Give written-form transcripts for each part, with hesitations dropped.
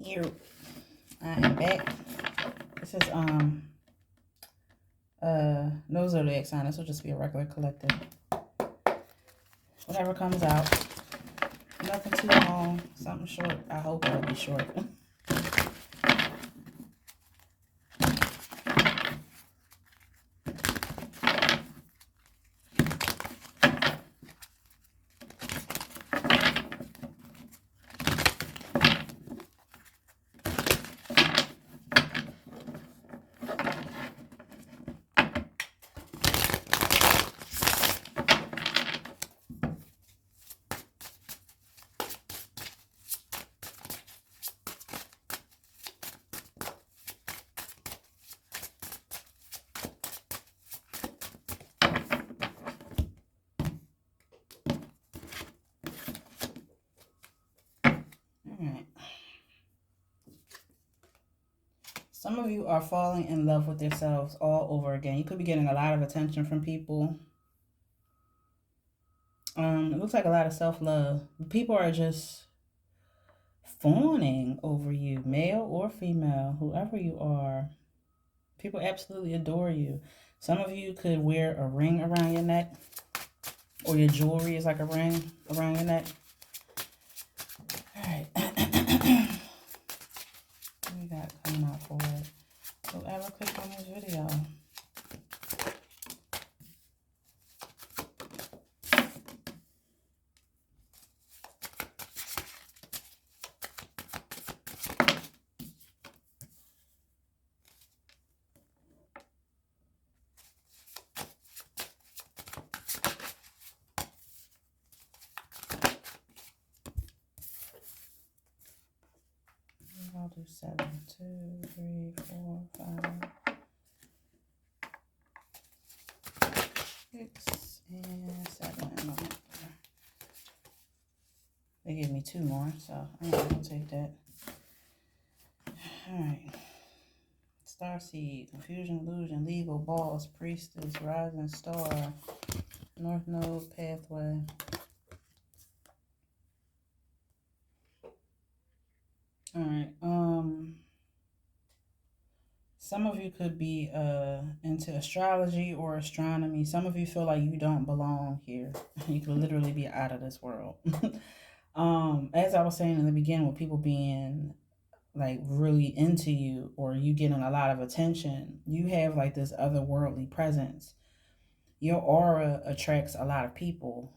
Here, I am back. This is no zodiac sign. This will just be a regular collective. Whatever comes out. Nothing too long. Something short. I hope it'll be short. Alright. Some of you are falling in love with yourselves all over again. You could be getting a lot of attention from people. It looks like a lot of self-love. People are just fawning over you, male or female, whoever you are. People absolutely adore you. Some of you could wear a ring around your neck, or your jewelry is like a ring around your neck. All right. What we got coming out for it? Whoever clicked on this video. I'll do 7, 2, 3, 4, 5, 6, and 7. They gave me 2 more, so I'm gonna take that. Alright. Starseed, Confusion, Illusion, Legal, Boss, Priestess, Rising Star, North Node, Pathway. Alright, some of you could be into astrology or astronomy. Some of you feel like you don't belong here. You could literally be out of this world. As I was saying in the beginning, with people being like really into you, or you getting a lot of attention, you have like this otherworldly presence. Your aura attracts a lot of people.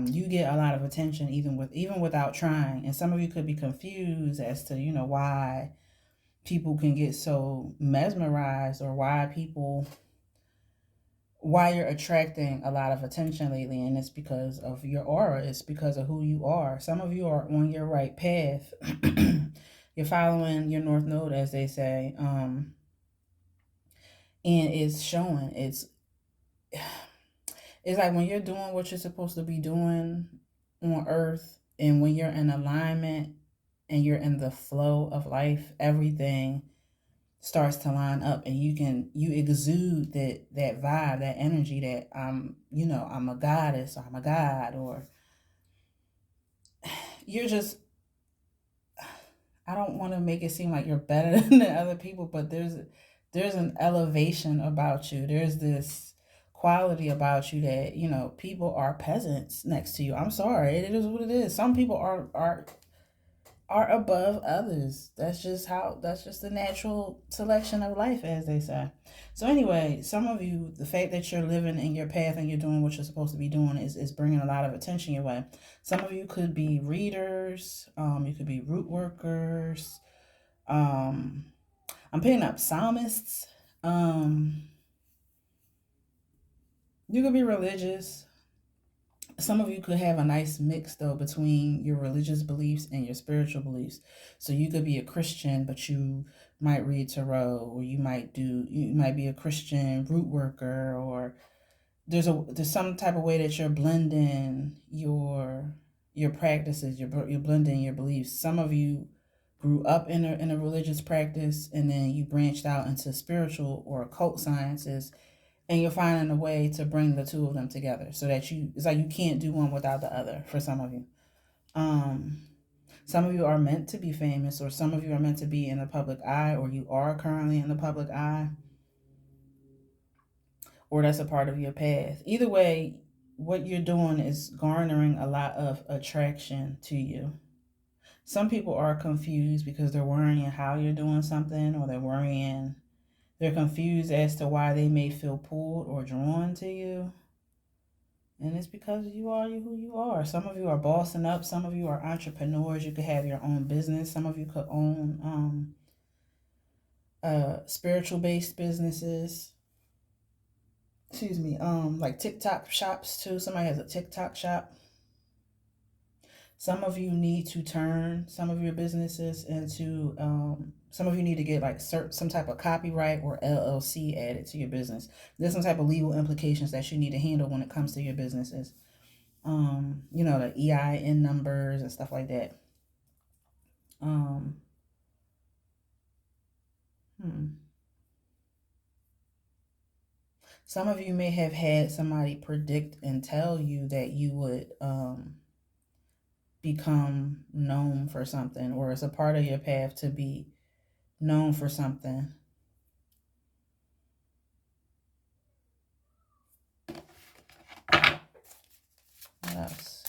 You get a lot of attention even without trying. And some of you could be confused as to, why people can get so mesmerized, or why you're attracting a lot of attention lately. And it's because of your aura. It's because of who you are. Some of you are on your right path. You're following your North Node, as they say. And it's showing. It's like when you're doing what you're supposed to be doing on Earth, and when you're in alignment and you're in the flow of life, everything starts to line up, and you exude that vibe, that energy that I'm a goddess, or I'm a god, or you're just, I don't want to make it seem like you're better than other people, but there's an elevation about you. There's this quality about you that, people are peasants next to you. I'm sorry, it is what it is. Some people are above others. That's just the natural selection of life, as they say. So anyway, some of you, the fact that you're living in your path and you're doing what you're supposed to be doing is bringing a lot of attention your way. Some of you could be readers. You could be root workers. I'm picking up psalmists. You could be religious. Some of you could have a nice mix, though, between your religious beliefs and your spiritual beliefs. So you could be a Christian, but you might read tarot, or you might be a Christian root worker, or there's some type of way that you're blending your practices, you're blending your beliefs. Some of you grew up in a religious practice, and then you branched out into spiritual or occult sciences, and you're finding a way to bring the two of them together, so that it's like you can't do one without the other for some of you. Some of you are meant to be famous, or some of you are meant to be in the public eye, or you are currently in the public eye, or that's a part of your path. Either way, what you're doing is garnering a lot of attraction to you. Some people are confused because they're worrying how you're doing something, or they're confused as to why they may feel pulled or drawn to you. And it's because you are who you are. Some of you are bossing up. Some of you are entrepreneurs. You could have your own business. Some of you could own spiritual based businesses. Excuse me. Like TikTok shops too. Somebody has a TikTok shop. Some of you need to turn some of your businesses into. Some of you need to get like some type of copyright or LLC added to your business. There's some type of legal implications that you need to handle when it comes to your businesses. The EIN numbers and stuff like that. Some of you may have had somebody predict and tell you that you would become known for something, or it's a part of your path to be known for something. What else?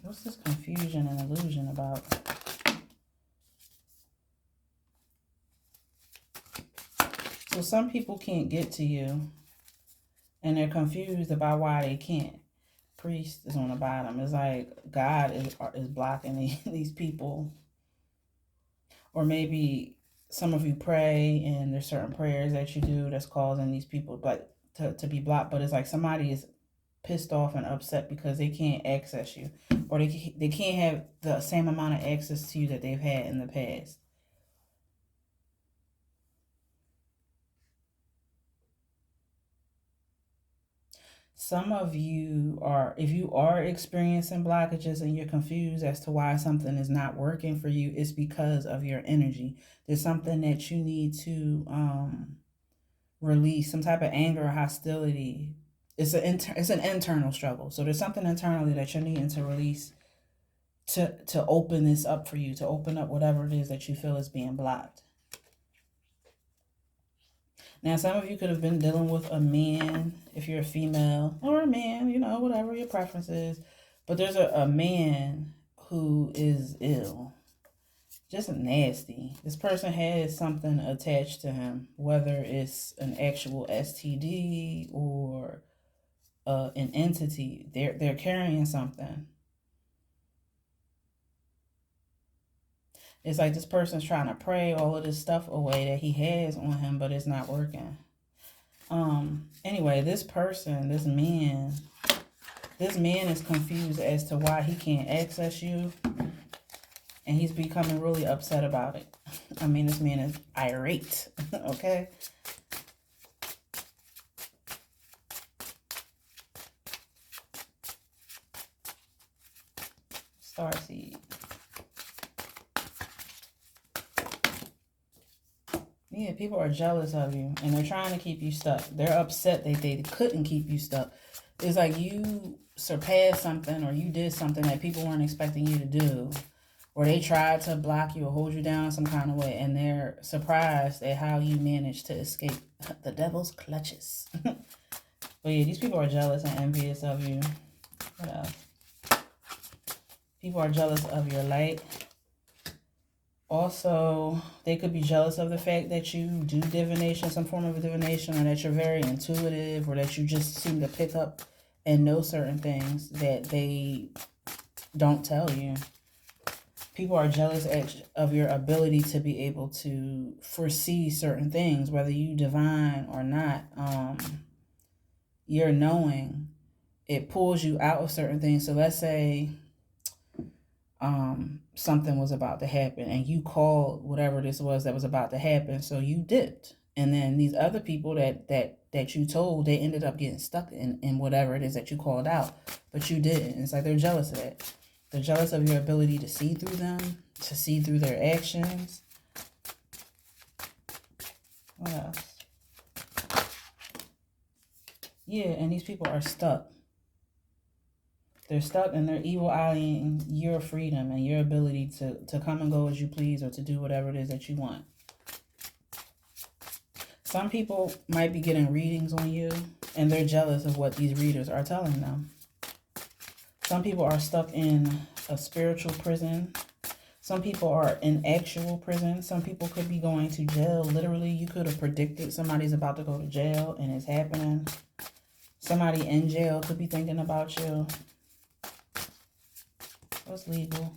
What's this confusion and illusion about? So some people can't get to you, and they're confused about why they can't. Priest is on the bottom. It's like God is blocking these people. Or maybe some of you pray and there's certain prayers that you do that's causing these people to be blocked. But it's like somebody is pissed off and upset because they can't access you, or they can't have the same amount of access to you that they've had in the past. Some of you if you are experiencing blockages and you're confused as to why something is not working for you, it's because of your energy. There's something that you need to release, some type of anger or hostility. It's an internal struggle. So there's something internally that you're needing to release to open this up for you, to open up whatever it is that you feel is being blocked. Now, some of you could have been dealing with a man, if you're a female, or a man, whatever your preference is. But there's a man who is ill, just nasty. This person has something attached to him, whether it's an actual STD or an entity. They're carrying something. It's like this person's trying to pray all of this stuff away that he has on him, but it's not working. Anyway, this man is confused as to why he can't access you, and he's becoming really upset about it. I mean, this man is irate, okay? Starseed. Yeah, people are jealous of you, and they're trying to keep you stuck. They're upset that they couldn't keep you stuck. It's like you surpassed something, or you did something that people weren't expecting you to do, or they tried to block you or hold you down some kind of way, and they're surprised at how you managed to escape the devil's clutches. But yeah, these people are jealous and envious of you. What else? People are jealous of your light. Also, they could be jealous of the fact that you do divination, some form of divination, or that you're very intuitive, or that you just seem to pick up and know certain things that they don't tell you. People are jealous of your ability to be able to foresee certain things, whether you divine or not. Your knowing, it pulls you out of certain things. So let's say something was about to happen and you called whatever this was that was about to happen, so you dipped, and then these other people that you told, they ended up getting stuck in whatever it is that you called out, but you didn't. It's like they're jealous of that. They're jealous of your ability to see through them, to see through their actions. What else? Yeah, and these people are stuck. They're stuck and they're evil eyeing your freedom and your ability to come and go as you please or to do whatever it is that you want. Some people might be getting readings on you and they're jealous of what these readers are telling them. Some people are stuck in a spiritual prison. Some people are in actual prison. Some people could be going to jail. Literally, you could have predicted somebody's about to go to jail and it's happening. Somebody in jail could be thinking about you. What's legal?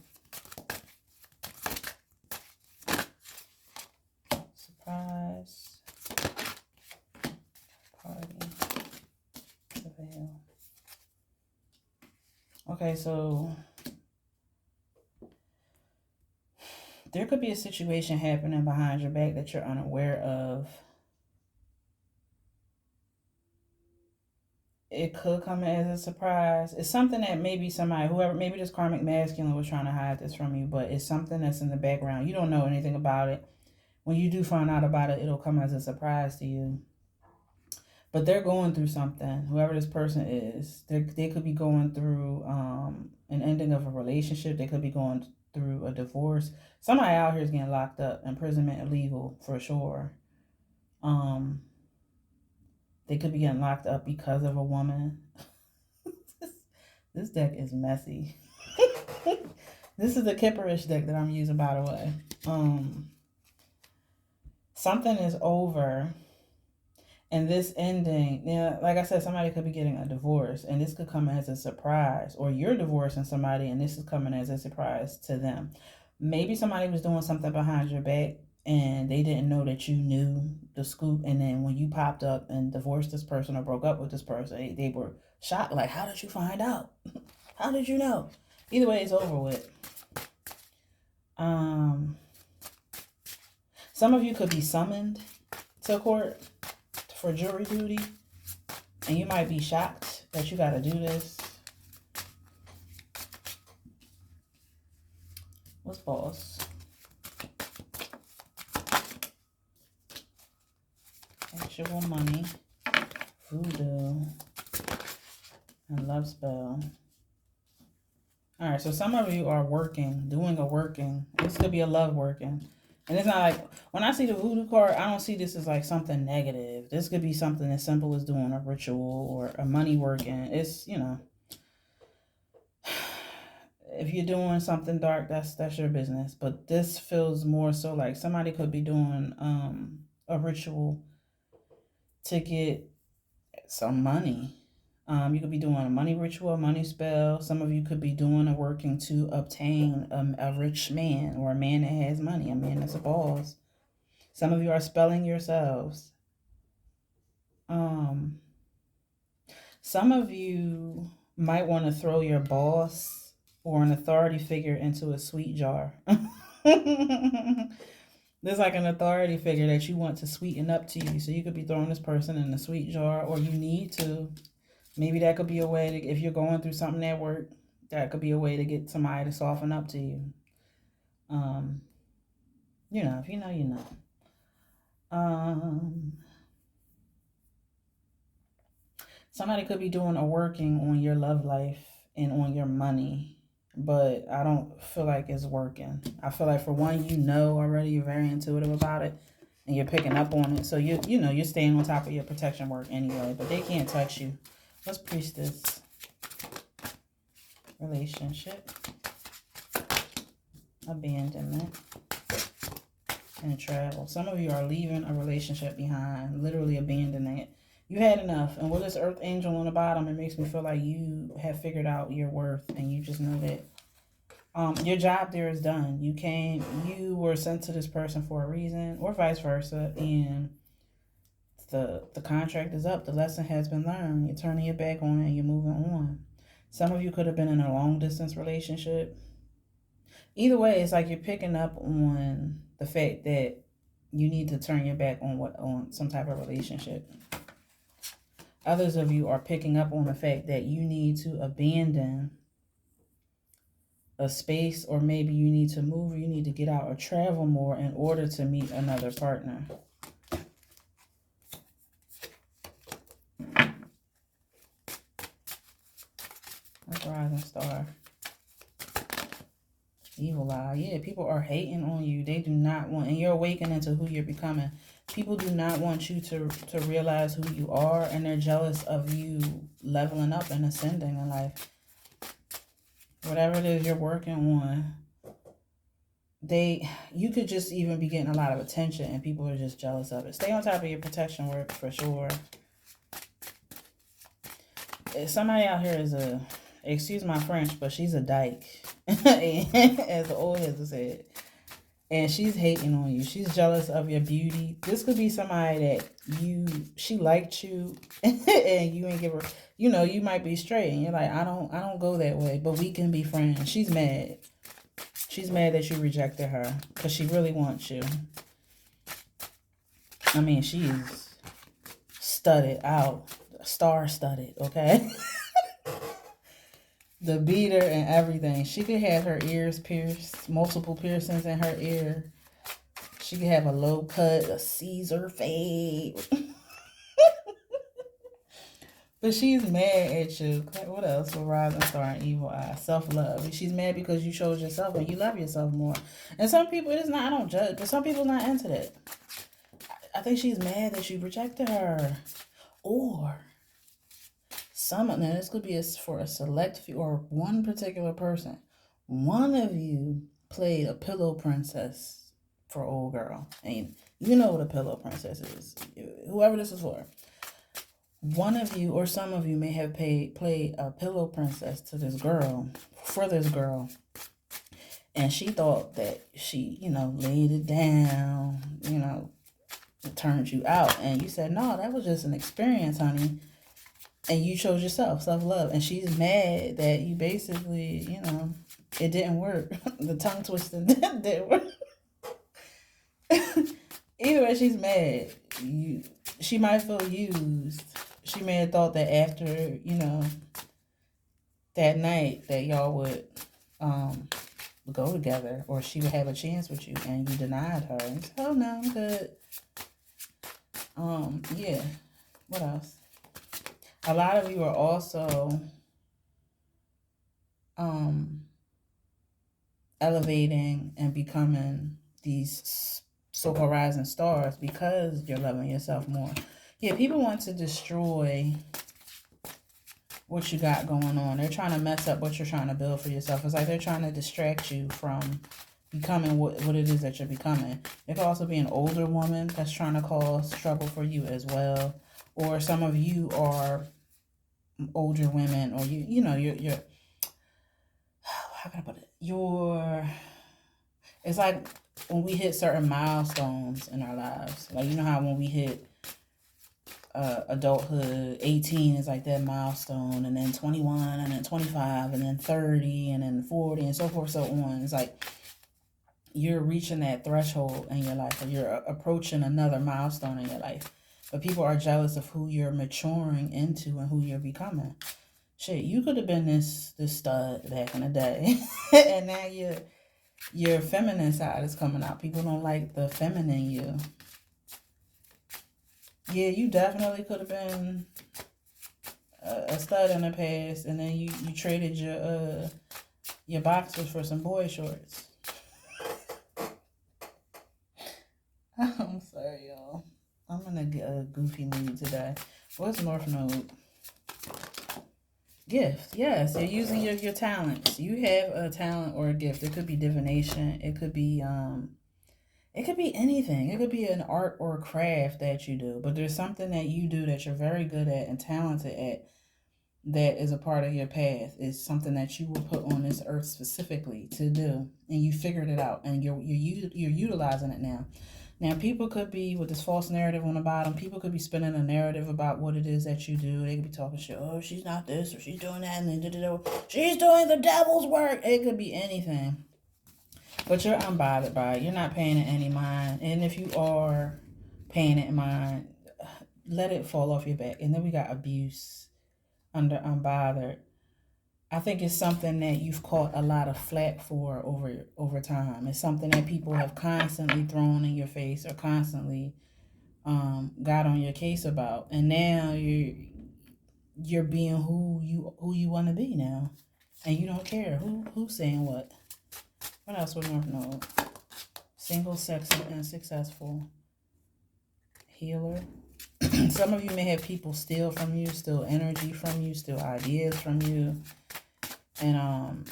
Surprise. Party. Prevail. Okay, so there could be a situation happening behind your back that you're unaware of. It could come as a surprise. It's something that maybe somebody, whoever, maybe this karmic masculine was trying to hide this from you, but it's something that's in the background. You don't know anything about it. When you do find out about it, it'll come as a surprise to you. But they're going through something. Whoever this person is, they could be going through an ending of a relationship. They could be going through a divorce. Somebody out here is getting locked up, imprisonment, illegal for sure. They could be getting locked up because of a woman. This deck is messy. This is the Kipperish deck that I'm using, by the way. Something is over. And this ending, yeah, like I said, somebody could be getting a divorce. And this could come as a surprise. Or you're divorcing somebody and this is coming as a surprise to them. Maybe somebody was doing something behind your back and they didn't know that you knew the scoop. And then when you popped up and divorced this person or broke up with this person, they were shocked. Like, how did you find out? How did you know? Either way, it's over with. Some of you could be summoned to court for jury duty. And you might be shocked that you got to do this. What's boss? Actual money, voodoo, and love spell. All right, so some of you are working, doing a working. This could be a love working. And it's not like, when I see the voodoo card, I don't see this as like something negative. This could be something as simple as doing a ritual or a money working. It's, you know, if you're doing something dark, that's your business. But this feels more so like somebody could be doing a ritual to get some money. You could be doing a money ritual, money spell. Some of you could be doing a working to obtain a rich man or a man that has money, a man that's a boss. Some of you are spelling yourselves. Some of you might want to throw your boss or an authority figure into a sweet jar. There's like an authority figure that you want to sweeten up to you. So you could be throwing this person in a sweet jar, or you need to. Maybe that could be a way to, if you're going through something at work, that could be a way to get somebody to soften up to you. You know, if you know, you know. Somebody could be doing a working on your love life and on your money, but I don't feel like it's working. I feel like, for one, you know already, you're very intuitive about it, and you're picking up on it. So you know you're staying on top of your protection work anyway, but they can't touch you. Let's Priestess. Relationship. Abandonment. And travel. Some of you are leaving a relationship behind, literally abandoning it. You had enough. And with this Earth Angel on the bottom, it makes me feel like you have figured out your worth and you just know that your job there is done. You were sent to this person for a reason, or vice versa, and the contract is up. The lesson has been learned. You're turning your back on it and you're moving on. Some of you could have been in a long distance relationship. Either way, it's like you're picking up on the fact that you need to turn your back on some type of relationship. Others of you are picking up on the fact that you need to abandon a space, or maybe you need to move, or you need to get out or travel more in order to meet another partner. Rising star. Evil eye. Yeah, people are hating on you. They do not want, and you're awakening to who you're becoming. People do not want you to realize who you are, and they're jealous of you leveling up and ascending in life. Whatever it is you're working on, you could just even be getting a lot of attention, and people are just jealous of it. Stay on top of your protection work for sure. Somebody out here is excuse my French, but she's a dyke, as the old heads have said. And she's hating on you. She's jealous of your beauty. This could be somebody that she liked you, and you ain't give her, you might be straight, and you're like, I don't go that way, but we can be friends. She's mad. She's mad that you rejected her because she really wants you. I mean, she's studded out, star-studded, okay? The beater and everything. She could have her ears pierced, multiple piercings in her ear. She could have a low cut, a Caesar fade. But she's mad at you. What else with Rising Star and Evil Eye? Self-love. She's mad because you chose yourself and you love yourself more. And some people, I don't judge, but some people not into that. I think she's mad that you rejected her. Or now this could be for a select few or one particular person. One of you played a pillow princess for old girl. And you know what a pillow princess is. Whoever this is for. One of you or some of you may have played a pillow princess to this girl, for this girl. And she thought that she, laid it down, turned you out. And you said, no, that was just an experience, honey. And you chose yourself, self-love. And she's mad that you basically, it didn't work. The tongue twisting didn't work. Either way, she's mad. She might feel used. She may have thought that after, that night that y'all would go together, or she would have a chance with you, and you denied her. And you said, oh, no, I'm good. Yeah. What else? A lot of you are also elevating and becoming these so-called rising stars because you're loving yourself more. Yeah, people want to destroy what you got going on. They're trying to mess up what you're trying to build for yourself. It's like they're trying to distract you from becoming what it is that you're becoming. It could also be an older woman that's trying to cause trouble for you as well. Or some of you are older women, or you're how can I put it? It's like when we hit certain milestones in our lives. Like, how when we hit adulthood, 18 is like that milestone, and then 21, and then 25, and then 30, and then 40, and so forth, so on. It's like you're reaching that threshold in your life, or you're approaching another milestone in your life. But people are jealous of who you're maturing into and who you're becoming. Shit, you could have been this stud back in the day. And now your feminine side is coming out. People don't like the feminine you. Yeah, you definitely could have been a stud in the past, and then you traded your boxers for some boy shorts. I'm sorry, y'all. I'm in a goofy mood today. What's North Node? Gift. Yes, you're using your talents. You have a talent or a gift. It could be divination. It could be anything. It could be an art or a craft that you do. But there's something that you do that you're very good at and talented at that is a part of your path. It's something that you were put on this earth specifically to do, and you figured it out, and you're utilizing it now. Now, people could be, with this false narrative on the bottom, people could be spinning a narrative about what it is that you do. They could be talking shit. Oh, she's not this, or she's doing that, and then she's doing the devil's work. It could be anything. But you're unbothered by it. You're not paying it any mind. And if you are paying it mind, let it fall off your back. And then we got abuse under unbothered. I think it's something that you've caught a lot of flack for over time. It's something that people have constantly thrown in your face or constantly got on your case about, and now you're being who you want to be now. And you don't care who's saying what. What else with North Node? Single, sexy, and successful. Healer. Some of you may have people steal from you, steal energy from you, steal ideas from you. And,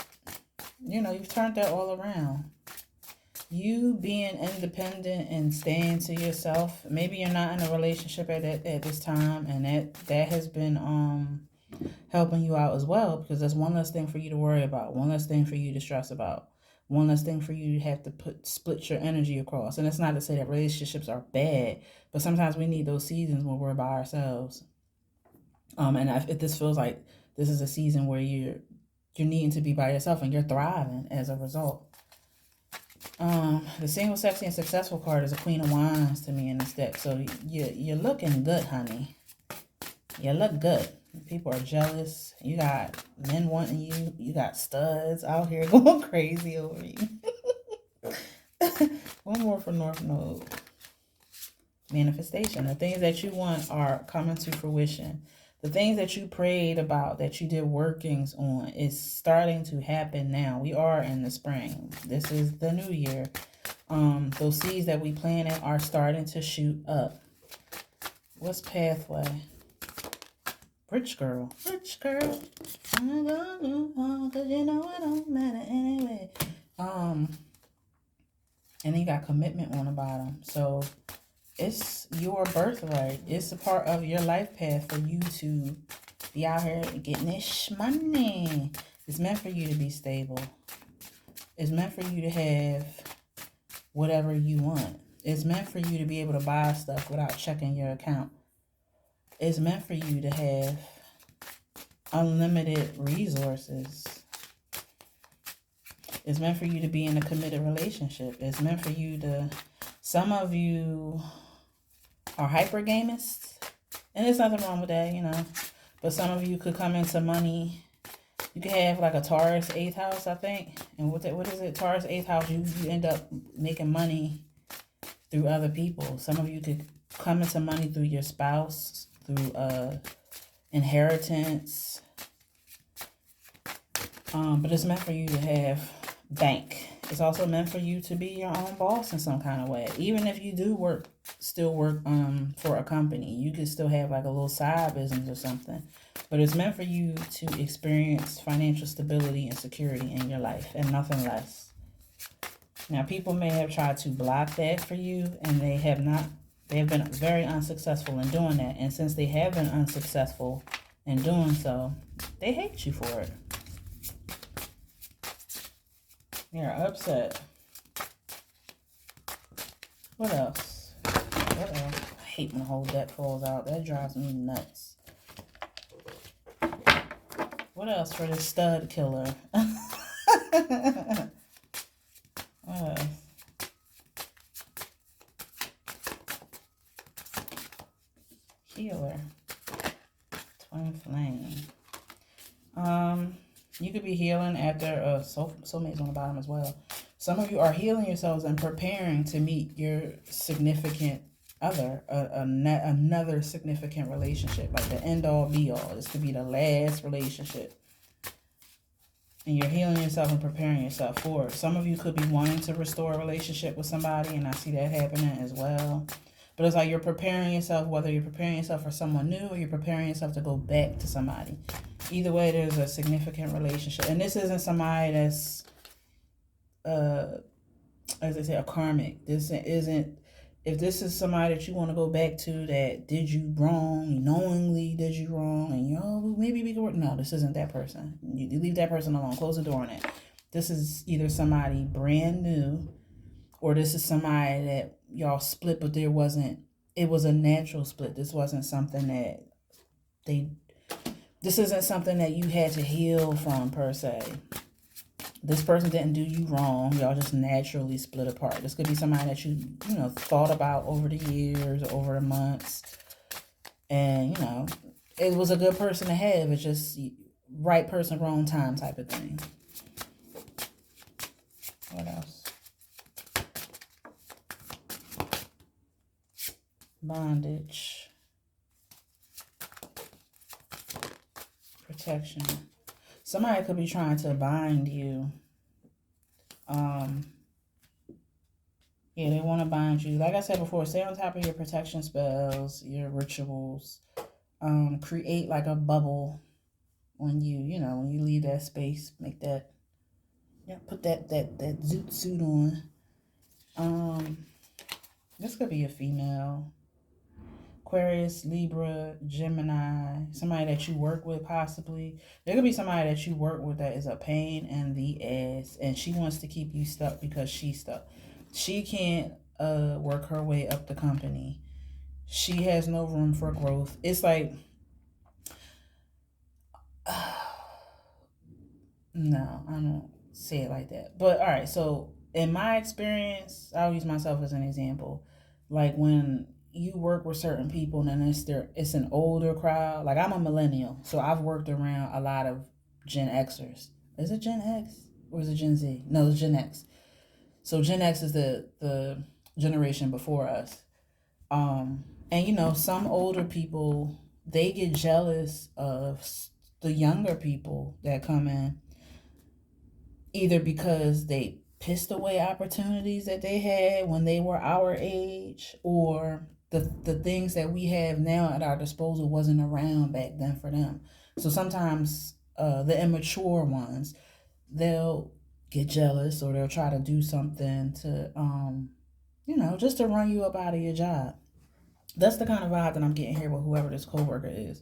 you've turned that all around. You being independent and staying to yourself. Maybe you're not in a relationship at this time, and that has been helping you out as well, because that's one less thing for you to worry about, one less thing for you to stress about, one less thing for you to have to split your energy across. And it's not to say that relationships are bad, but sometimes we need those seasons when we're by ourselves. And if this feels like this is a season where you're needing to be by yourself and you're thriving as a result. The single, sexy, and successful card is a Queen of Wands to me in this deck. So you're looking good, honey. You look good. People are jealous. You got men wanting you. You got studs out here going crazy over you. One more for North Node. Manifestation. The things that you want are coming to fruition. The things that you prayed about, that you did workings on, is starting to happen now. We are in the spring. This is the new year. Those seeds that we planted are starting to shoot up. What's pathway? Rich girl. Rich girl. I'm gonna move on, 'cause you know it don't matter anyway. And then you got commitment on the bottom. So it's your birthright. It's a part of your life path for you to be out here getting this money. It's meant for you to be stable. It's meant for you to have whatever you want. It's meant for you to be able to buy stuff without checking your account. It's meant for you to have unlimited resources. It's meant for you to be in a committed relationship. It's meant for you to... Some of you are hypergamists, and there's nothing wrong with that, But some of you could come into money. You could have like a Taurus 8th house, I think. And what is it? Taurus 8th house, you end up making money through other people. Some of you could come into money through your spouse, through inheritance. But it's meant for you to have bank. It's also meant for you to be your own boss in some kind of way. Even if you do still work for a company, you could still have like a little side business or something. But it's meant for you to experience financial stability and security in your life, and nothing less. Now, people may have tried to block that for you, and they have been very unsuccessful in doing that. And since they have been unsuccessful in doing so, they hate you for it. You're upset. What else? I hate when the whole deck falls out. That drives me nuts. What else for this stud killer? What else? Healer. Twin flame. You could be healing after soulmates on the bottom as well. Some of you are healing yourselves and preparing to meet your significant other, another significant relationship, like the end all be all. This could be the last relationship. And you're healing yourself and preparing yourself for it. Some of you could be wanting to restore a relationship with somebody, and I see that happening as well. But it's like you're preparing yourself, whether you're preparing yourself for someone new or you're preparing yourself to go back to somebody. Either way, there's a significant relationship. And this isn't somebody that's, as I say, a karmic. This isn't, if this is somebody that you want to go back to that did you wrong, knowingly did you wrong, and maybe we can work. No, this isn't that person. You leave that person alone. Close the door on it. This is either somebody brand new, or this is somebody that y'all split, but it was a natural split. This wasn't something that this isn't something that you had to heal from per se. This person didn't do you wrong. Y'all just naturally split apart. This could be somebody that you thought about over the years, over the months. And, it was a good person to have. It's just right person, wrong time type of thing. What else? Bondage. Protection. Somebody could be trying to bind you. Um, yeah, they want to bind you. Like I said before, stay on top of your protection spells, your rituals. Create like a bubble when when you leave that space. Make that, yeah, put that zoot suit on. Um, this could be a female. Aquarius, Libra, Gemini, somebody that you work with possibly. There could be somebody that you work with that is a pain in the ass and she wants to keep you stuck because she's stuck. She can't work her way up the company. She has no room for growth. It's like no, I don't say it like that. But all right, so in my experience, I'll use myself as an example. Like when you work with certain people and it's an older crowd. Like I'm a millennial, so I've worked around a lot of Gen Xers. Is it Gen X or is it Gen Z? No, it's Gen X. So Gen X is the generation before us. And some older people, they get jealous of the younger people that come in, either because they pissed away opportunities that they had when they were our age, or the things that we have now at our disposal wasn't around back then for them. So sometimes the immature ones, they'll get jealous or they'll try to do something to just to run you up out of your job. That's the kind of vibe that I'm getting here with whoever this coworker is.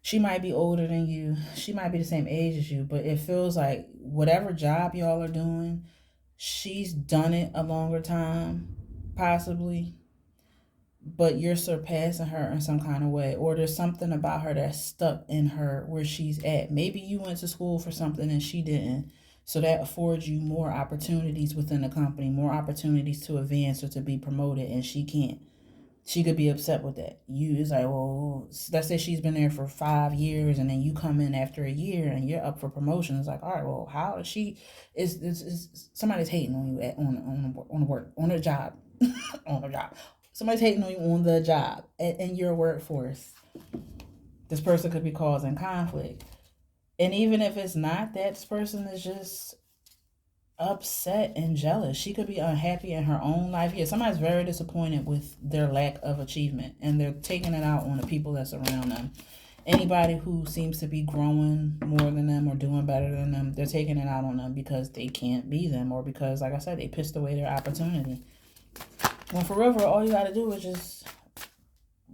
She might be older than you. She might be the same age as you, but it feels like whatever job y'all are doing, she's done it a longer time, possibly, but you're surpassing her in some kind of way, or there's something about her that's stuck in her where she's at. Maybe you went to school for something and she didn't. So that affords you more opportunities within the company, more opportunities to advance or to be promoted, and she can't. She could be upset with that. You is like, well, let's say she's been there for 5 years, and then you come in after a year, and you're up for promotion. It's like, all right, well, how is she? Is somebody's hating on you on the work on the job on the job? Somebody's hating on you on the job in your workforce. This person could be causing conflict, and even if it's not that, this person is just upset and jealous. She could be unhappy in her own life. Yeah, somebody's very disappointed with their lack of achievement and they're taking it out on the people that's around them. Anybody who seems to be growing more than them or doing better than them, they're taking it out on them because they can't be them, or because, like I said, they pissed away their opportunity. When forever, all you got to do is just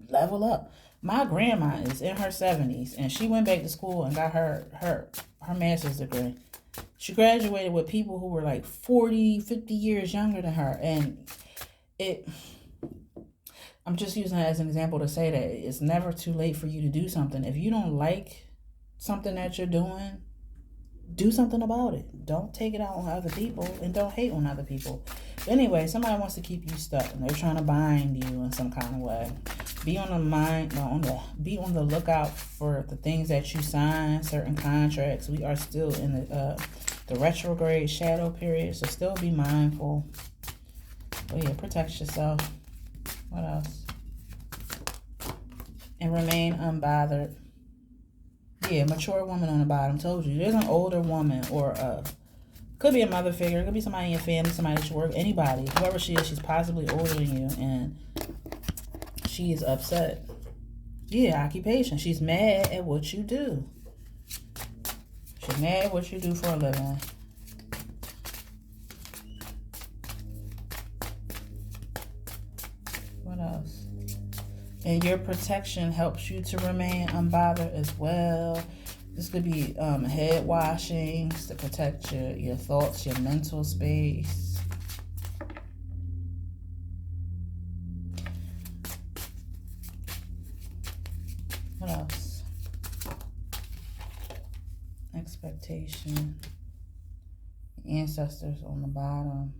level up. My grandma is in her 70s and she went back to school and got her master's degree. She graduated with people who were like 40, 50 years younger than her. And I'm just using that as an example to say that it's never too late for you to do something. If you don't like something that you're doing, do something about it. Don't take it out on other people and don't hate on other people. But anyway, somebody wants to keep you stuck and they're trying to bind you in some kind of way. Be on the lookout for the things that you sign, certain contracts. We are still in the retrograde shadow period, so still be mindful. But yeah, protect yourself. What else? And remain unbothered. Yeah, mature woman on the bottom. Told you, there's an older woman, or could be a mother figure, could be somebody in your family, somebody that you work, anybody, whoever she is, she's possibly older than you, and she is upset. Yeah, occupation. She's mad at what you do. She's mad at what you do for a living. What else? And your protection helps you to remain unbothered as well. This could be head washings to protect your thoughts, your mental space. What else? Expectation. Ancestors on the bottom.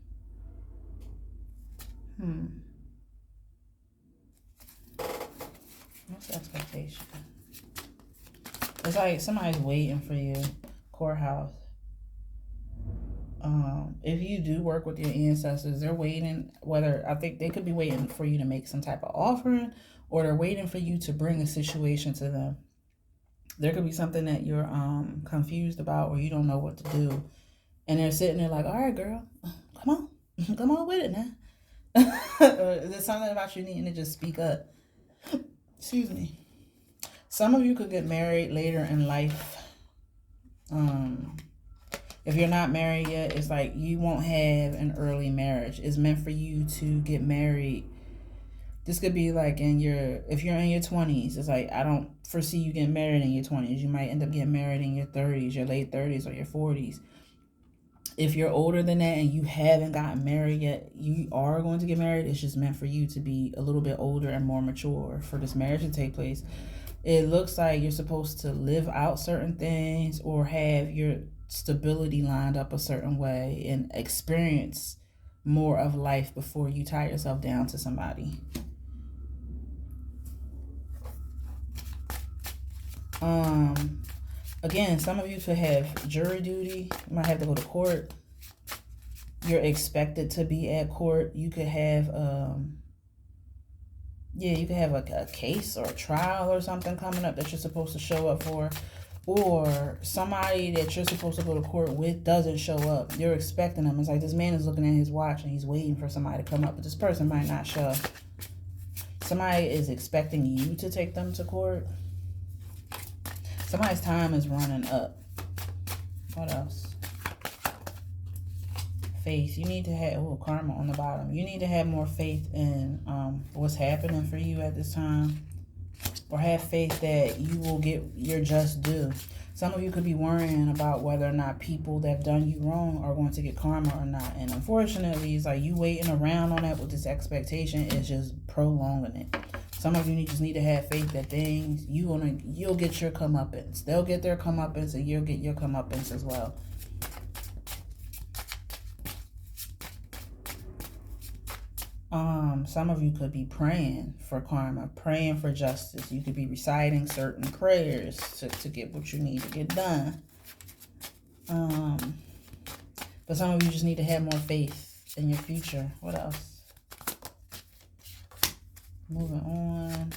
What's expectation? It's like somebody's waiting for you. Courthouse. If you do work with your ancestors, they're waiting. I think they could be waiting for you to make some type of offering, or they're waiting for you to bring a situation to them. There could be something that you're confused about or you don't know what to do. And they're sitting there like, all right, girl, come on. Come on with it now. Or there's something about you needing to just speak up. Excuse me. Some of you could get married later in life. If you're not married yet, it's like you won't have an early marriage. It's meant for you to get married. This could be like if you're in your 20s, it's like I don't foresee you getting married in your 20s. You might end up getting married in your 30s, your late 30s, or your 40s. If you're older than that and you haven't gotten married yet, you are going to get married. It's just meant for you to be a little bit older and more mature for this marriage to take place. It looks like you're supposed to live out certain things or have your stability lined up a certain way and experience more of life before you tie yourself down to somebody. Again, some of you could have jury duty. You might have to go to court. You're expected to be at court. You could have you could have a case or a trial or something coming up that you're supposed to show up for. Or somebody that you're supposed to go to court with doesn't show up. You're expecting them. It's like this man is looking at his watch and he's waiting for somebody to come up, but this person might not show. Somebody is expecting you to take them to court. Somebody's time is running up. What else? Faith. You need to have karma on the bottom. You need to have more faith in what's happening for you at this time. Or have faith that you will get your just due. Some of you could be worrying about whether or not people that have done you wrong are going to get karma or not. And unfortunately, it's like you waiting around on that with this expectation is just prolonging it. Some of you just need to have faith that you'll get your comeuppance. They'll get their comeuppance and you'll get your comeuppance as well. Some of you could be praying for karma, praying for justice. You could be reciting certain prayers to get what you need to get done. But some of you just need to have more faith in your future. What else? Moving on.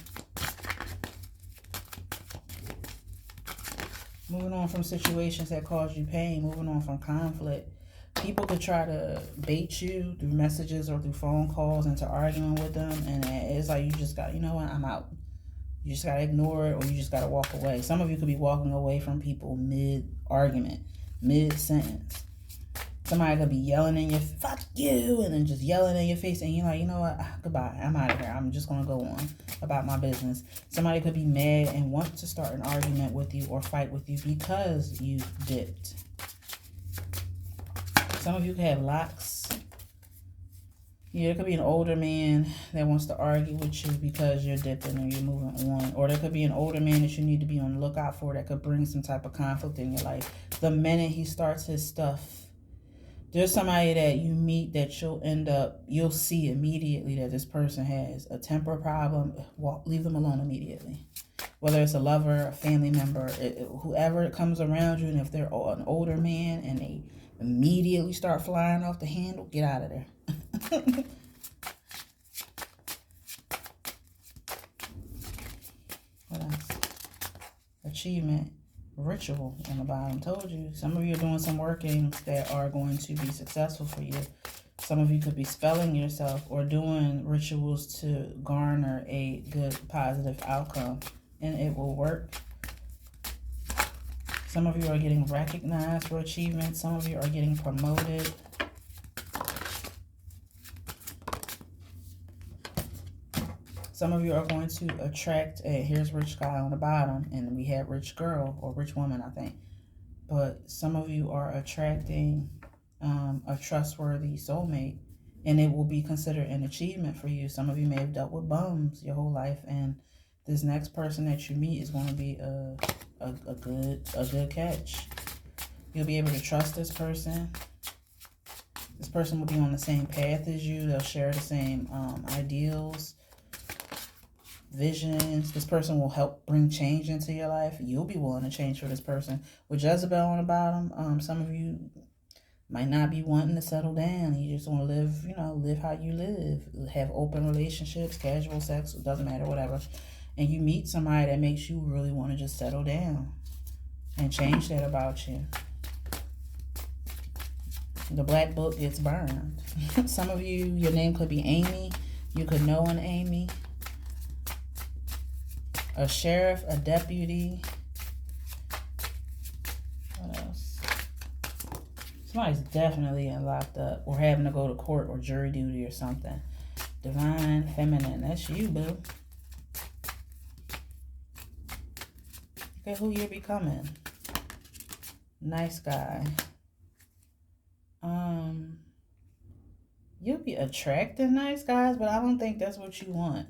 Moving on from situations that cause you pain. Moving on from conflict. People could try to bait you through messages or through phone calls into arguing with them. And it's like you just got, you know what, I'm out. You just got to ignore it or you just got to walk away. Some of you could be walking away from people mid-argument, mid-sentence. Somebody could be yelling in your fuck you, and then just yelling in your face. And you're like, you know what, goodbye. I'm out of here. I'm just going to go on about my business. Somebody could be mad and want to start an argument with you or fight with you because you dipped. Some of you could have locks. Yeah, there could be an older man that wants to argue with you because you're dipping or you're moving on. Or there could be an older man that you need to be on the lookout for that could bring some type of conflict in your life. The minute he starts his stuff, there's somebody that you meet that you'll see immediately that this person has a temper problem. Leave them alone immediately. Whether it's a lover, a family member, whoever comes around you, and if they're an older man and they immediately start flying off the handle, get out of there. What else? Achievement. Ritual on the bottom. Told you. Some of you are doing some workings that are going to be successful for you. Some of you could be spelling yourself or doing rituals to garner a good positive outcome. And it will work. Some of you are getting recognized for achievement. Some of you are getting promoted. Some of you are going to attract here's rich guy on the bottom, and we have rich girl or rich woman, I think. But some of you are attracting a trustworthy soulmate, and it will be considered an achievement for you. Some of you may have dealt with bums your whole life, and this next person that you meet is going to be a good catch. You'll be able to trust this person. This person will be on the same path as you. They'll share the same ideals, visions. This person will help bring change into your life. You'll be willing to change for this person. With Jezebel on the bottom, some of you might not be wanting to settle down. You just want to live how you live. Have open relationships, casual sex, it doesn't matter, whatever. and you meet somebody that makes you really want to just settle down and change that about you. The black book gets burned. Some of you, your name could be Amy. You could know an Amy. A sheriff, a deputy. What else? Somebody's definitely locked up or having to go to court or jury duty or something. Divine feminine. That's you, boo. Look at who you're becoming. Nice guy. You'll be attracting nice guys, but I don't think that's what you want.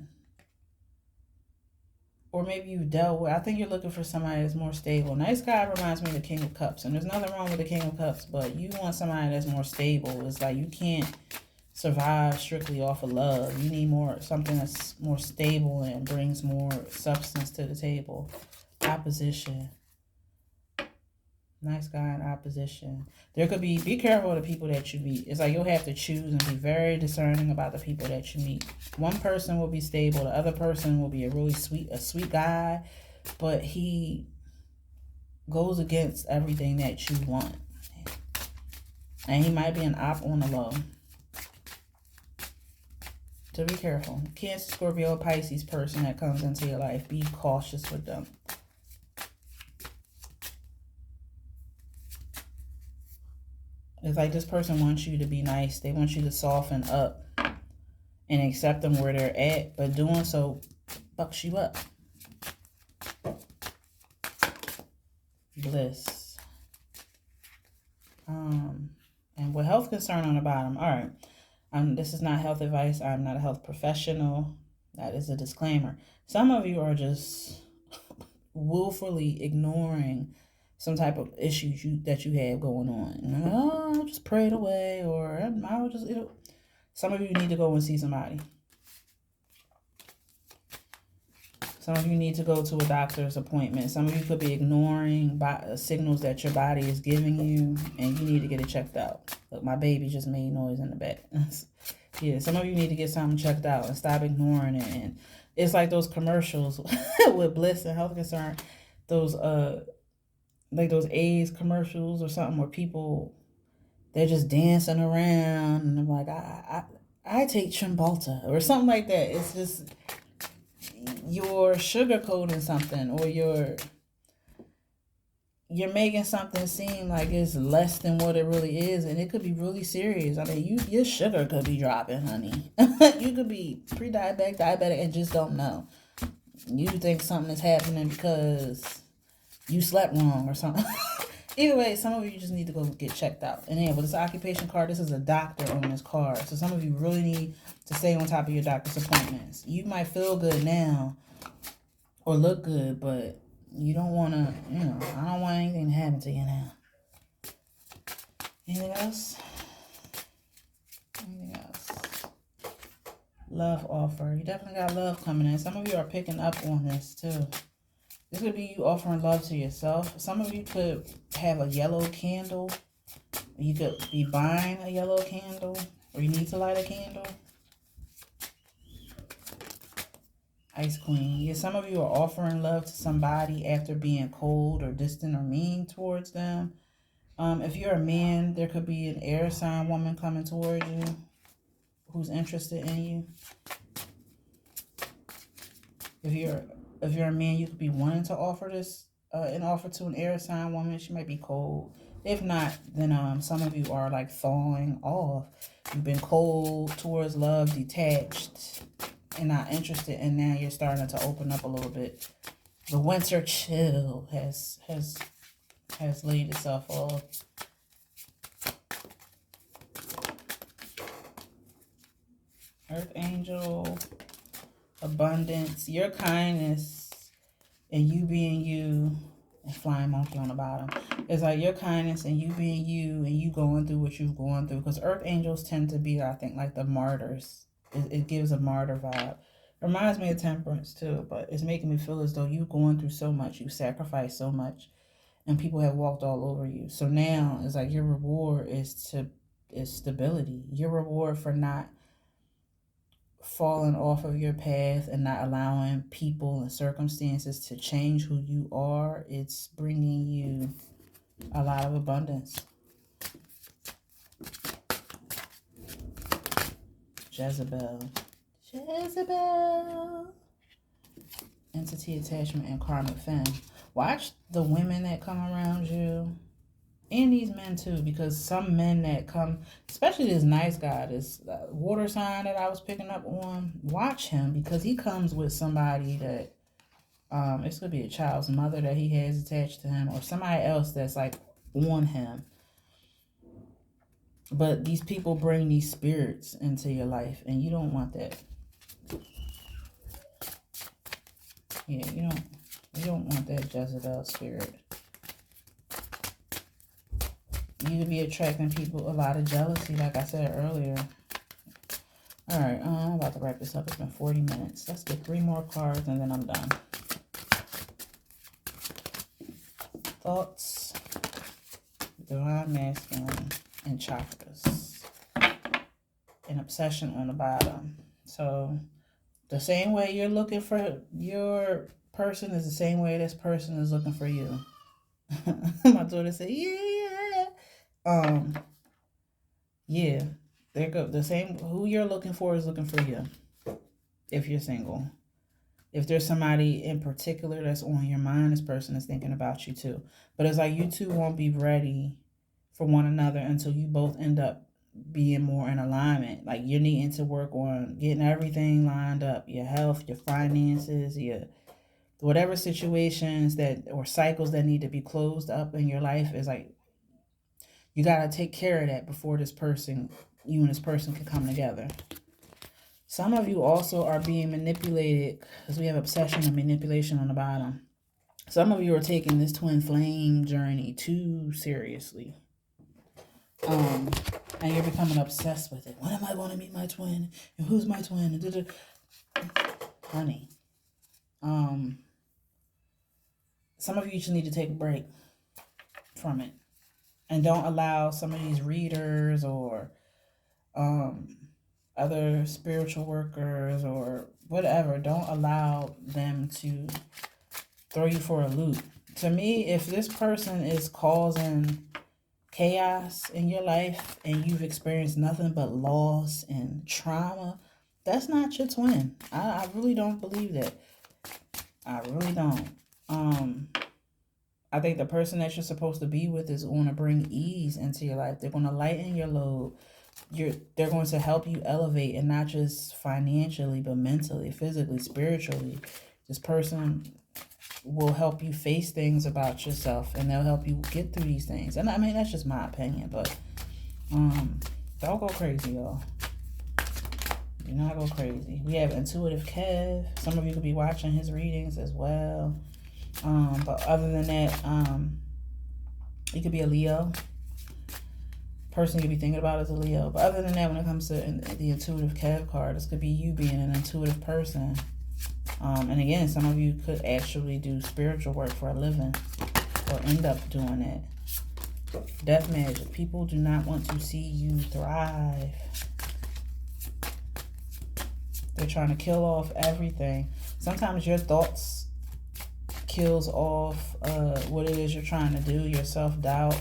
Or maybe you've dealt with, I think you're looking for somebody that's more stable. Nice guy reminds me of the King of Cups, and there's nothing wrong with the King of Cups, but you want somebody that's more stable. It's like you can't survive strictly off of love. You need something that's more stable and brings more substance to the table. Opposition. Nice guy in opposition. There could be careful of the people that you meet. It's like you'll have to choose and be very discerning about the people that you meet. One person will be stable. The other person will be a sweet guy, but he goes against everything that you want. And he might be an op on the low. So be careful. Cancer, Scorpio, Pisces person that comes into your life. Be cautious with them. It's like this person wants you to be nice. They want you to soften up and accept them where they're at. But doing so fucks you up. Bliss. And with health concern on the bottom. All right. This is not health advice. I'm not a health professional. That is a disclaimer. Some of you are just willfully ignoring some type of issues that you have going on. I'll just pray it away, or some of you need to go and see somebody. Some of you need to go to a doctor's appointment. Some of you could be ignoring signals that your body is giving you, and you need to get it checked out. Look, my baby just made noise in the back. Yeah, some of you need to get something checked out and stop ignoring it. And it's like those commercials with Bliss and Health Concern, those like those AIDS commercials or something where people, they're just dancing around and I'm like, I take Trymbalta or something like that. It's just you're sugarcoating something, or you're making something seem like it's less than what it really is, and it could be really serious. I mean, your sugar could be dropping, honey. You could be pre-diabetic, diabetic, and just don't know. You think something is happening because you slept wrong or something. Either way, some of you just need to go get checked out. And yeah, with this occupation card, this is a doctor on this card. So some of you really need to stay on top of your doctor's appointments. You might feel good now or look good, but you don't want to, I don't want anything to happen to you now. Anything else? Anything else? Love offer. You definitely got love coming in. Some of you are picking up on this too. This could be you offering love to yourself. Some of you could have a yellow candle. You could be buying a yellow candle, or you need to light a candle. Ice Queen. Yeah, some of you are offering love to somebody after being cold or distant or mean towards them. If you're a man, there could be an air sign woman coming towards you who's interested in you. If you're a man, you could be wanting to offer an offer to an air sign woman. She might be cold. If not, then some of you are like thawing off. You've been cold towards love, detached, and not interested, and now you're starting to open up a little bit. The winter chill has laid itself off. Earth Angel, abundance, your kindness, and you being you, and flying monkey on the bottom. It's like your kindness and you being you, and you going through what you've gone through. Because Earth Angels tend to be, I think, like the martyrs. It gives a martyr vibe. Reminds me of Temperance too, but it's making me feel as though you've gone through so much, you sacrificed so much, and people have walked all over you. So now it's like your reward is stability. Your reward for not falling off of your path and not allowing people and circumstances to change who you are, it's bringing you a lot of abundance. Jezebel. Entity attachment and karmic fin. Watch the women that come around you. And these men too, because some men that come, especially this nice guy, this water sign that I was picking up on, watch him, because he comes with somebody that, it's going to be a child's mother that he has attached to him, or somebody else that's like on him. But these people bring these spirits into your life, and you don't want that. Yeah, you don't want that Jezebel spirit. You could be attracting people a lot of jealousy, like I said earlier. All right, I'm about to wrap this up. It's been 40 minutes. Let's get 3 more cards, and then I'm done. Thoughts, divine masculine, and chakras. An obsession on the bottom. So the same way you're looking for your person is the same way this person is looking for you. My daughter said, yeah, there go. The same, who you're looking for is looking for you. If you're single. If there's somebody in particular that's on your mind, this person is thinking about you too. But it's like you two won't be ready for one another until you both end up being more in alignment. Like you're needing to work on getting everything lined up. Your health, your finances, your whatever situations that or cycles that need to be closed up in your life is like, you got to take care of that before this person, you and this person can come together. Some of you also are being manipulated because we have obsession and manipulation on the bottom. Some of you are taking this twin flame journey too seriously. And you're becoming obsessed with it. When am I going to meet my twin? And who's my twin? Honey. Some of you just need to take a break from it. And don't allow some of these readers or other spiritual workers or whatever, don't allow them to throw you for a loop. To me, if this person is causing chaos in your life and you've experienced nothing but loss and trauma, that's not your twin. I really don't believe that. I really don't. I think the person that you're supposed to be with is going to bring ease into your life. They're going to lighten your load. They're going to help you elevate, and not just financially, but mentally, physically, spiritually. This person will help you face things about yourself, and they'll help you get through these things. And I mean, that's just my opinion, but don't go crazy, y'all. Do not go crazy. We have Intuitive Kev. Some of you could be watching his readings as well. But other than that, you could be a Leo. Person you be thinking about is a Leo. But other than that, when it comes to the Intuitive Kev card, this could be you being an intuitive person. And again, some of you could actually do spiritual work for a living or end up doing it. Death magic. People do not want to see you thrive. They're trying to kill off everything. Sometimes your thoughts kills off what it is you're trying to do, your self-doubt.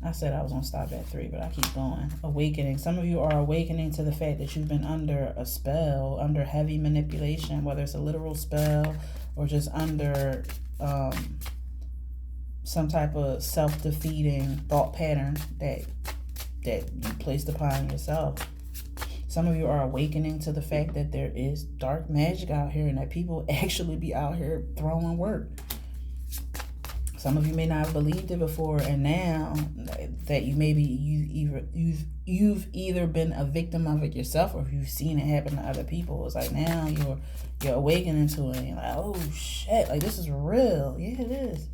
I said I was going to stop at 3, but I keep going. Awakening. Some of you are awakening to the fact that you've been under a spell, under heavy manipulation, whether it's a literal spell or just under some type of self-defeating thought pattern that you placed upon yourself. Some of you are awakening to the fact that there is dark magic out here and that people actually be out here throwing work. Some of you may not have believed it before, and now that you've either been a victim of it yourself or you've seen it happen to other people. It's like now you're awakening to it. And you're like, oh shit, like this is real. Yeah, it is.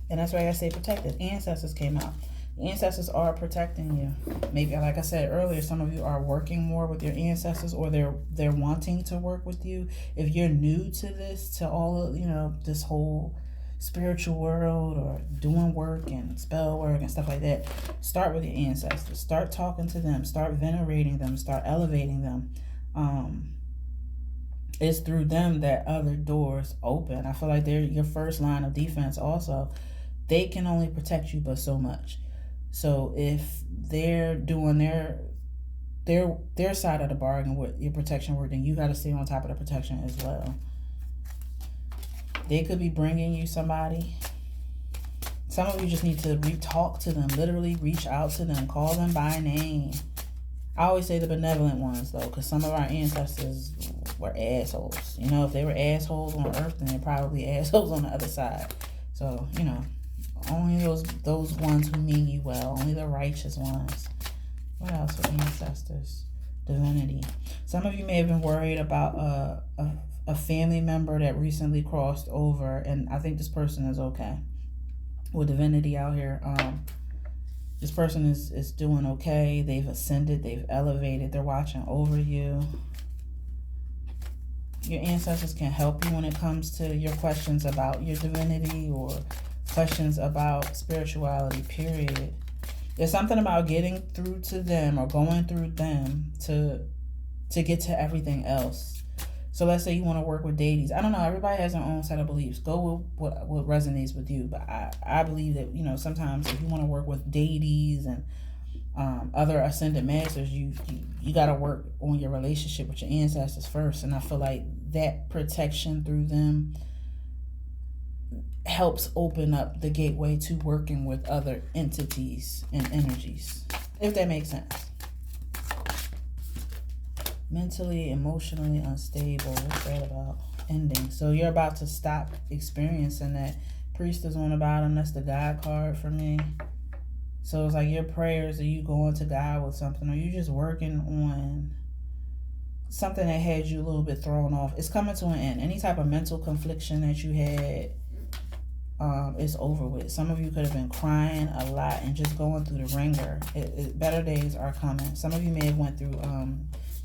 And that's why I say protected. Ancestors came out. Ancestors are protecting you. Maybe, like I said earlier, some of you are working more with your ancestors, or they're wanting to work with you. If you're new to this, to all of, this whole spiritual world or doing work and spell work and stuff like that, start with your ancestors. Start talking to them. Start venerating them. Start elevating them. It's through them that other doors open. I feel like they're your first line of defense also. They can only protect you but so much. So if they're doing their side of the bargain with your protection work, then you got to stay on top of the protection as well. They could be bringing you somebody. Some of you just need to talk to them. Literally reach out to them. Call them by name. I always say the benevolent ones, though, because some of our ancestors were assholes. You know, if they were assholes on Earth, then they're probably assholes on the other side. So, you know, only those ones who mean you well. Only the righteous ones. What else with ancestors? Divinity. Some of you may have been worried about a family member that recently crossed over, and I think this person is okay. With divinity out here, this person is doing okay. They've ascended, they've elevated, they're watching over you. Your ancestors can help you when it comes to your questions about your divinity or questions about spirituality, period. There's something about getting through to them or going through them to get to everything else. So let's say you want to work with deities. I don't know. Everybody has their own set of beliefs. Go with what resonates with you. But I believe that, you know, sometimes if you want to work with deities and other ascended masters, you got to work on your relationship with your ancestors first. And I feel like that protection through them helps open up the gateway to working with other entities and energies, if that makes sense. Mentally, emotionally unstable. What's that about? Ending. So you're about to stop experiencing that. Priest is on the bottom. That's the God card for me. So it's like your prayers, are you going to God with something? Or you just working on something that had you a little bit thrown off? It's coming to an end. Any type of mental confliction that you had, it's over with. Some of you could have been crying a lot and just going through the ringer. Better days are coming. Some of you may have went through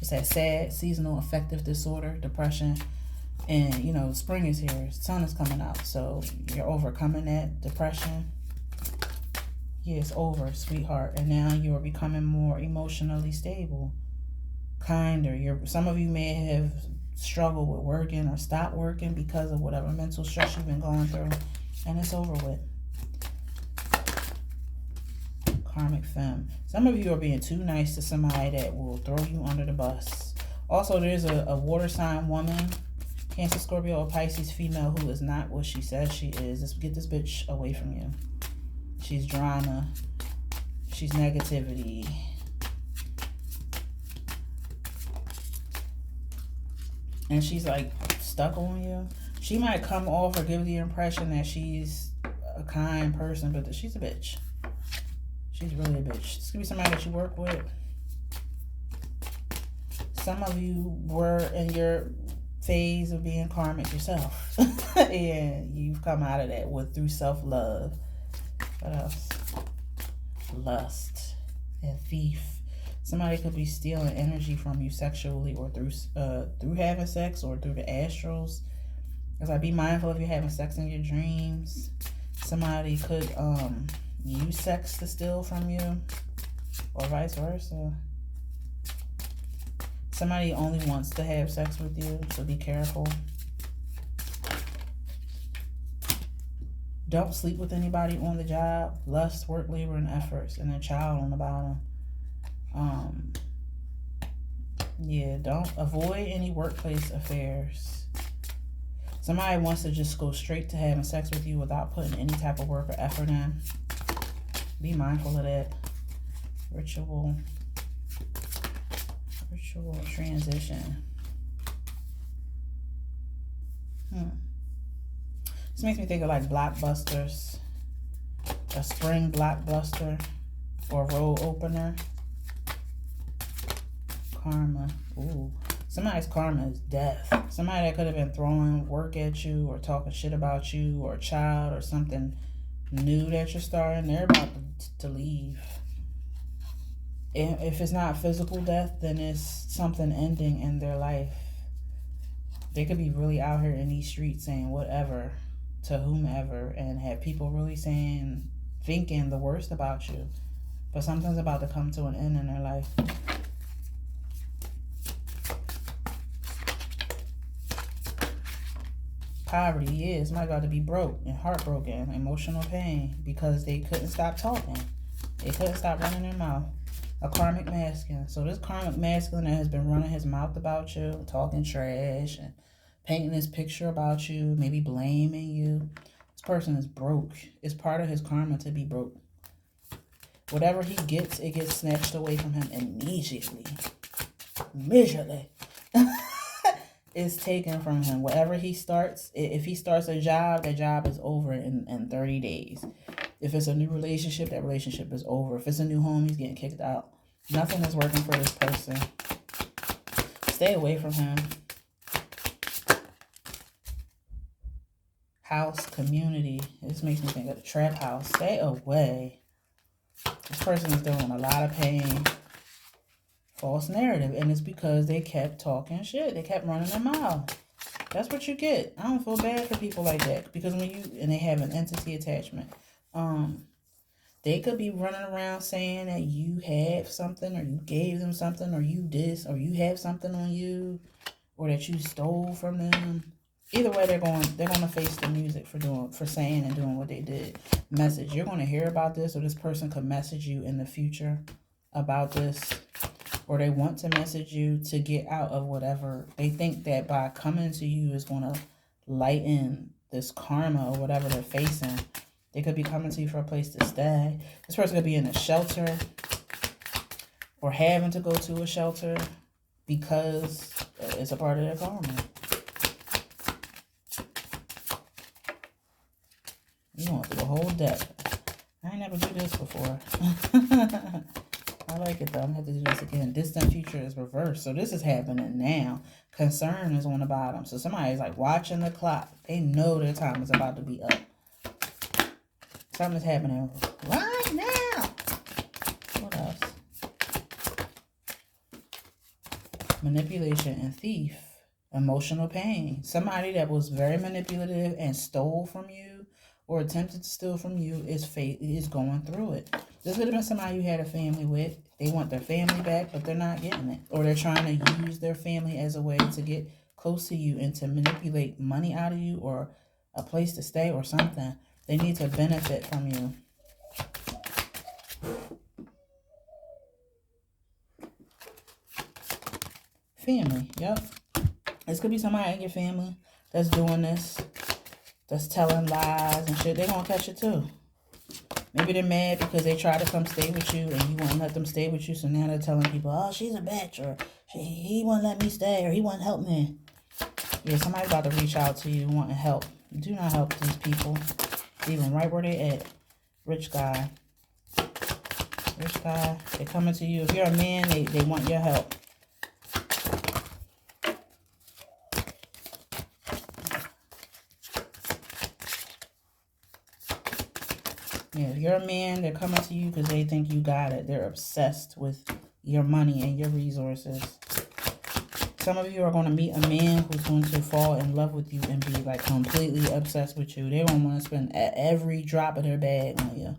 it's that sad seasonal affective disorder, depression, and you know spring is here, sun is coming out, so you're overcoming that depression. Yeah, it's over, sweetheart, and now you are becoming more emotionally stable, kinder. Some of you may have struggled with working or stopped working because of whatever mental stress you've been going through, and it's over with. Karmic femme. Some of you are being too nice to somebody that will throw you under the bus. Also, there's a water sign woman, Cancer, Scorpio, or Pisces female who is not what she says she is. Just get this bitch away from you. She's drama. She's negativity. And she's like stuck on you. She might come off or give the impression that she's a kind person, but she's a bitch. She's really a bitch. This could be somebody that you work with. Some of you were in your phase of being karmic yourself. And you've come out of that through self-love. What else? Lust and thief. Somebody could be stealing energy from you sexually or through having sex or through the astrals. As I be mindful if you're having sex in your dreams. Somebody could use sex to steal from you, or vice versa. Somebody only wants to have sex with you, so be careful. Don't sleep with anybody on the job. Lust, work, labor, and efforts, and a child on the bottom. Yeah, don't avoid any workplace affairs. Somebody wants to just go straight to having sex with you without putting any type of work or effort in. Be mindful of that. Ritual transition. This makes me think of like blockbusters. A spring blockbuster or road opener. Karma. Ooh. Somebody's karma is death. Somebody that could have been throwing work at you or talking shit about you, or a child or something new that you're starting, they're about to leave. If it's not physical death, then it's something ending in their life. They could be really out here in these streets saying whatever to whomever and have people really thinking the worst about you. But something's about to come to an end in their life. Poverty, yeah, somebody got to be broke and heartbroken, emotional pain, because they couldn't stop talking. They couldn't stop running their mouth. A karmic masculine. So this karmic masculine that has been running his mouth about you, talking trash and painting this picture about you, maybe blaming you. This person is broke. It's part of his karma to be broke. Whatever he gets, it gets snatched away from him immediately. Immediately. Is taken from him. Whatever he starts, if he starts a job, that job is over in 30 days. If it's a new relationship, that relationship is over. If it's a new home, he's getting kicked out. Nothing is working for this person. Stay away from him. House, community. This makes me think of the trap house. Stay away. This person is dealing with a lot of pain. False narrative, and it's because they kept talking shit. They kept running their mouth. That's what you get. I don't feel bad for people like that, because and they have an entity attachment. They could be running around saying that you have something, or you gave them something, or you this, or you have something on you, or that you stole from them. Either way, they're going to face the music for saying and doing what they did. Message. You're going to hear about this, or this person could message you in the future about this. Or they want to message you to get out of whatever. They think that by coming to you is going to lighten this karma or whatever they're facing. They could be coming to you for a place to stay. This person could be in a shelter or having to go to a shelter because it's a part of their karma. You going through the whole deck. I ain't never do this before. I like it though. I'm going to have to do this again. Distant future is reversed. So this is happening now. Concern is on the bottom. So somebody's like watching the clock. They know their time is about to be up. Something's happening right now. What else? Manipulation and thief. Emotional pain. Somebody that was very manipulative and stole from you or attempted to steal from you is going through it. This would have been somebody you had a family with. They want their family back, but they're not getting it. Or they're trying to use their family as a way to get close to you and to manipulate money out of you or a place to stay or something. They need to benefit from you. Family, yep. This could be somebody in your family that's doing this, that's telling lies and shit. They're going to catch it too. Maybe they're mad because they tried to come stay with you and you won't let them stay with you. So now they're telling people, oh, she's a bitch, or he won't let me stay, or he won't help me. Yeah, somebody's about to reach out to you wanting help. Do not help these people. Leave them right where they at. Rich guy. Rich guy. They're coming to you. If you're a man, they want your help. Yeah, if you're a man, they're coming to you because they think you got it. They're obsessed with your money and your resources. Some of you are going to meet a man who's going to fall in love with you and be like completely obsessed with you. They're going to want to spend every drop of their bag on you.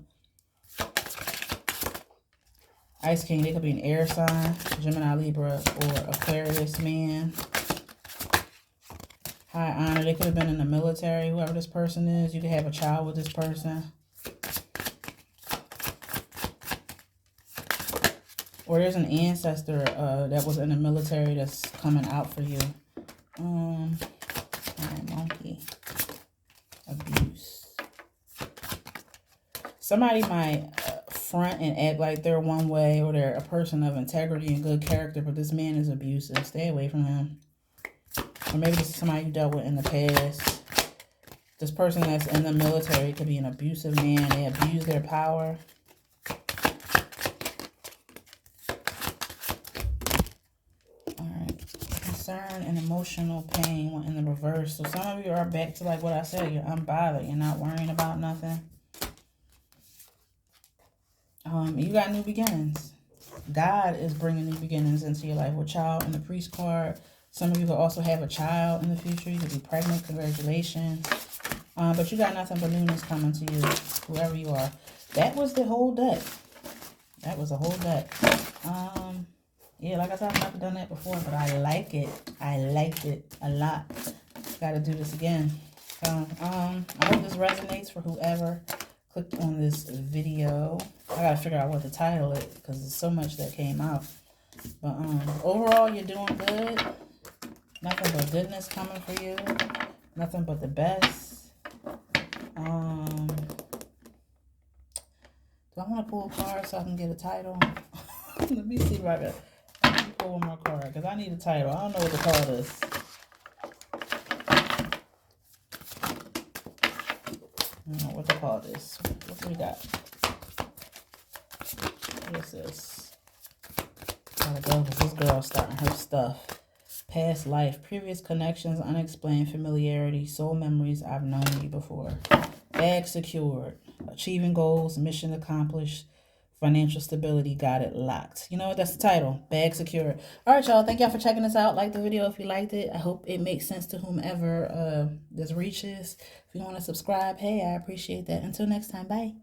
Ice King, they could be an air sign, Gemini, Libra, or Aquarius man. High honor, they could have been in the military, whoever this person is. You could have a child with this person. Or there's an ancestor that was in the military that's coming out for you. Monkey. Abuse. Somebody might front and act like they're one way, or they're a person of integrity and good character, but this man is abusive. Stay away from him. Or maybe this is somebody you dealt with in the past. This person that's in the military could be an abusive man. They abuse their power. Concern and emotional pain went in the reverse. So some of you are back to like what I said. You're unbothered. You're not worrying about nothing. You got new beginnings. God is bringing new beginnings into your life with child and the priest card. Some of you could also have a child in the future. You could be pregnant. Congratulations. But you got nothing but newness coming to you, whoever you are. That was the whole deck. That was a whole deck. Yeah, like I said, I've never done that before, but I like it. I liked it a lot. Got to do this again. So, I hope this resonates for whoever clicked on this video. I got to figure out what to title it because there's so much that came out. But overall, you're doing good. Nothing but goodness coming for you. Nothing but the best. Do I want to pull a card so I can get a title? Let me see if I can pull one more card because I need a title. I don't know what to call this. I don't know what to call this. What do we got? What is this? Gotta go because this girl's starting her stuff. Past life, previous connections, unexplained familiarity, soul memories, I've known you before. Bag secured, achieving goals, mission accomplished, financial stability, got it locked. You know what? That's the title, Bag secured. All right, y'all. Thank y'all for checking this out. Like the video if you liked it. I hope it makes sense to whomever this reaches. If you want to subscribe, hey, I appreciate that. Until next time, bye.